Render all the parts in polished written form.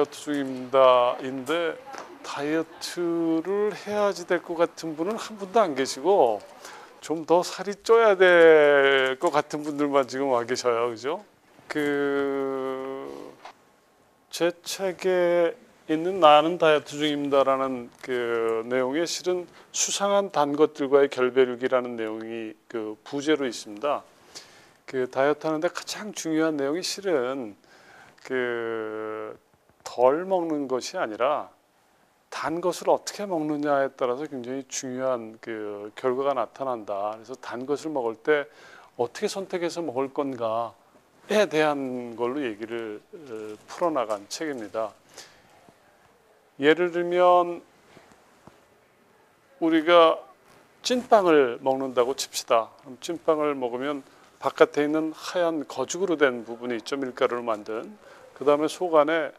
다이어트 중입니다인데 다이어트를 해야지 될 것 같은 분은 한 분도 안 계시고 좀 더 살이 쪄야 될 것 같은 분들만 지금 와 계셔요. 그죠? 제 책에 있는 나는 다이어트 중입니다라는 그 내용에 실은 수상한 단 것들과의 결별이라는 내용이 그 부제로 있습니다. 그 다이어트 하는데 가장 중요한 내용이 실은 덜 먹는 것이 아니라 단 것을 어떻게 먹느냐에 따라서 굉장히 중요한 그 결과가 나타난다. 그래서 단 것을 먹을 때 어떻게 선택해서 먹을 건가에 대한 걸로 얘기를 풀어나간 책입니다. 예를 들면 우리가 찐빵을 먹는다고 칩시다. 그럼 찐빵을 먹으면 바깥에 있는 하얀 거죽으로 된 부분이 있죠. 밀가루를 만든. 그 다음에 속 안에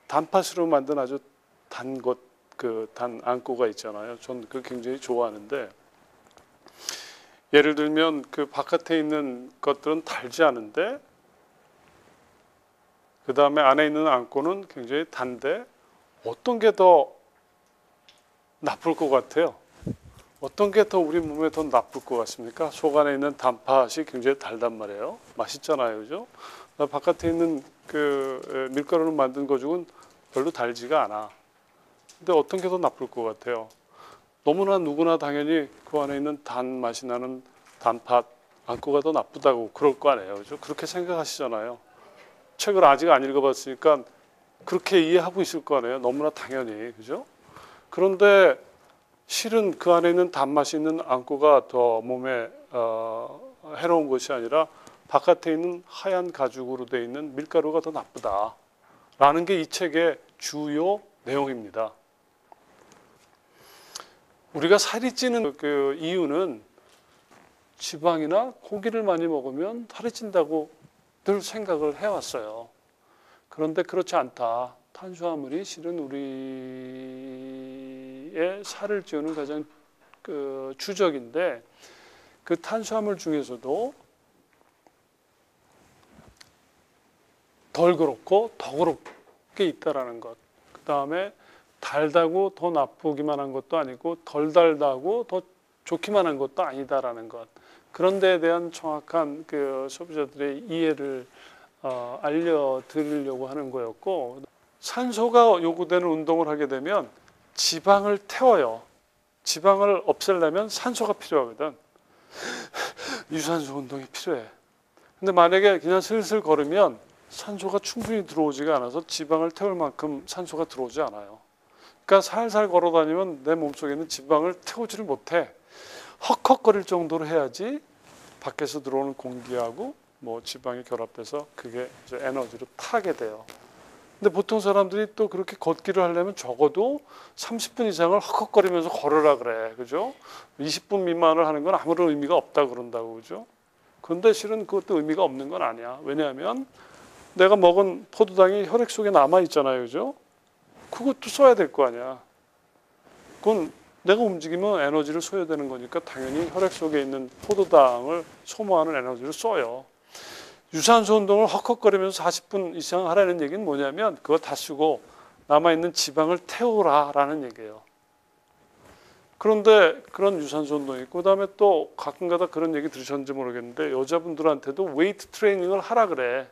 단팥으로 만든 아주 단 것, 단 안고가 있잖아요. 전 그거 굉장히 좋아하는데 예를 들면 그 바깥에 있는 것들은 달지 않은데 그 다음에 안에 있는 안고는 굉장히 단데 어떤 게 더 나쁠 것 같아요? 어떤 게 더 우리 몸에 더 나쁠 것 같습니까? 속 안에 있는 단팥이 굉장히 달단 말이에요. 맛있잖아요, 그죠? 바깥에 있는 그 밀가루로 만든 거죽은 별로 달지가 않아. 근데 어떤 게 더 나쁠 것 같아요? 너무나 누구나 당연히 그 안에 있는 단 맛이 나는 단팥 안고가 더 나쁘다고 그럴 거 아니에요, 그죠? 그렇게 생각하시잖아요. 책을 아직 안 읽어봤으니까 그렇게 이해하고 있을 거 아니에요. 너무나 당연히, 그죠? 그런데 실은 그 안에 있는 단맛이 있는 안고가 더 몸에 해로운 것이 아니라 바깥에 있는 하얀 가죽으로 되어 있는 밀가루가 더 나쁘다라는 게 이 책의 주요 내용입니다. 우리가 살이 찌는 그 이유는 지방이나 고기를 많이 먹으면 살이 찐다고 늘 생각을 해왔어요. 그런데 그렇지 않다. 탄수화물이 실은 우리의 살을 찌우는 가장 주적인데 그 탄수화물 중에서도 덜 그렇고 더 그렇게 있다라는 것. 그 다음에 달다고 더 나쁘기만 한 것도 아니고 덜 달다고 더 좋기만 한 것도 아니다라는 것. 그런 데에 대한 정확한 그 소비자들의 이해를 알려드리려고 하는 거였고 산소가 요구되는 운동을 하게 되면 지방을 태워요. 지방을 없애려면 산소가 필요하거든. 유산소 운동이 필요해. 근데 만약에 그냥 슬슬 걸으면 산소가 충분히 들어오지가 않아서 지방을 태울 만큼 산소가 들어오지 않아요. 그러니까 살살 걸어 다니면 내 몸속에 있는 지방을 태우지를 못해. 헉헉거릴 정도로 해야지 밖에서 들어오는 공기하고 뭐 지방이 결합돼서 그게 이제 에너지로 타게 돼요. 근데 보통 사람들이 또 그렇게 걷기를 하려면 적어도 30분 이상을 헉헉거리면서 걸으라 그래. 그죠? 20분 미만을 하는 건 아무런 의미가 없다 그런다고. 그죠? 그런데 실은 그것도 의미가 없는 건 아니야. 왜냐하면 내가 먹은 포도당이 혈액 속에 남아 있잖아요. 그죠? 그것도 써야 될 거 아니야. 그건 내가 움직이면 에너지를 소요되는 거니까 당연히 혈액 속에 있는 포도당을 소모하는 에너지를 써요. 유산소 운동을 헉헉거리면서 40분 이상 하라는 얘기는 뭐냐면 그거 다 쓰고 남아있는 지방을 태우라라는 얘기예요. 그런데 그런 유산소 운동이 있고 그다음에 또 가끔가다 그런 얘기 들으셨는지 모르겠는데 여자분들한테도 웨이트 트레이닝을 하라 그래.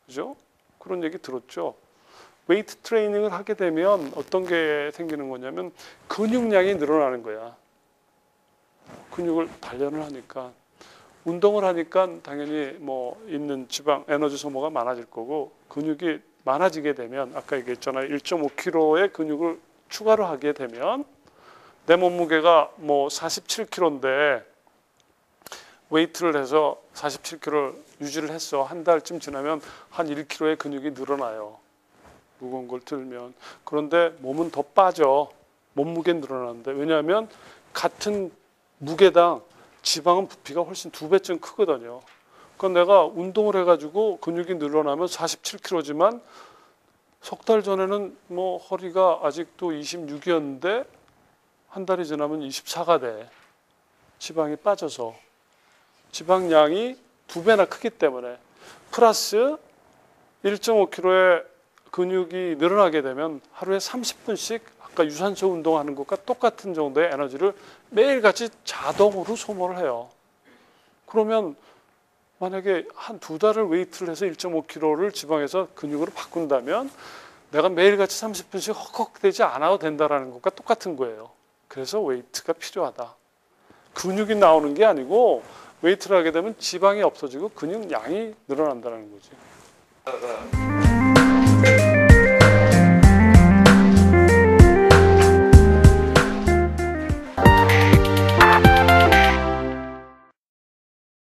그죠? 그런 얘기 들었죠? 웨이트 트레이닝을 하게 되면 어떤 게 생기는 거냐면 근육량이 늘어나는 거야. 근육을 단련을 하니까 운동을 하니까 당연히 뭐 있는 지방 에너지 소모가 많아질 거고 근육이 많아지게 되면 아까 얘기했잖아요. 1.5kg의 근육을 추가로 하게 되면 내 몸무게가 뭐 47kg인데 웨이트를 해서 47kg를 유지를 했어. 한 달쯤 지나면 한 1kg의 근육이 늘어나요. 무거운 걸 들면. 그런데 몸은 더 빠져. 몸무게는 늘어나는데. 왜냐하면 같은 무게당 지방은 부피가 훨씬 2배쯤 크거든요. 그건 내가 운동을 해가지고 근육이 늘어나면 47kg지만 석 달 전에는 뭐 허리가 아직도 26이었는데 한 달이 지나면 24가 돼. 지방이 빠져서. 지방량이 2배나 크기 때문에 플러스 1.5kg의 근육이 늘어나게 되면 하루에 30분씩 아까 유산소 운동하는 것과 똑같은 정도의 에너지를 매일같이 자동으로 소모를 해요. 그러면 만약에 한 2달을 웨이트를 해서 1.5kg를 지방에서 근육으로 바꾼다면 내가 매일같이 30분씩 헉헉대지 않아도 된다는 것과 똑같은 거예요. 그래서 웨이트가 필요하다. 근육이 나오는 게 아니고 웨이트를 하게 되면 지방이 없어지고 근육 양이 늘어난다는 거지.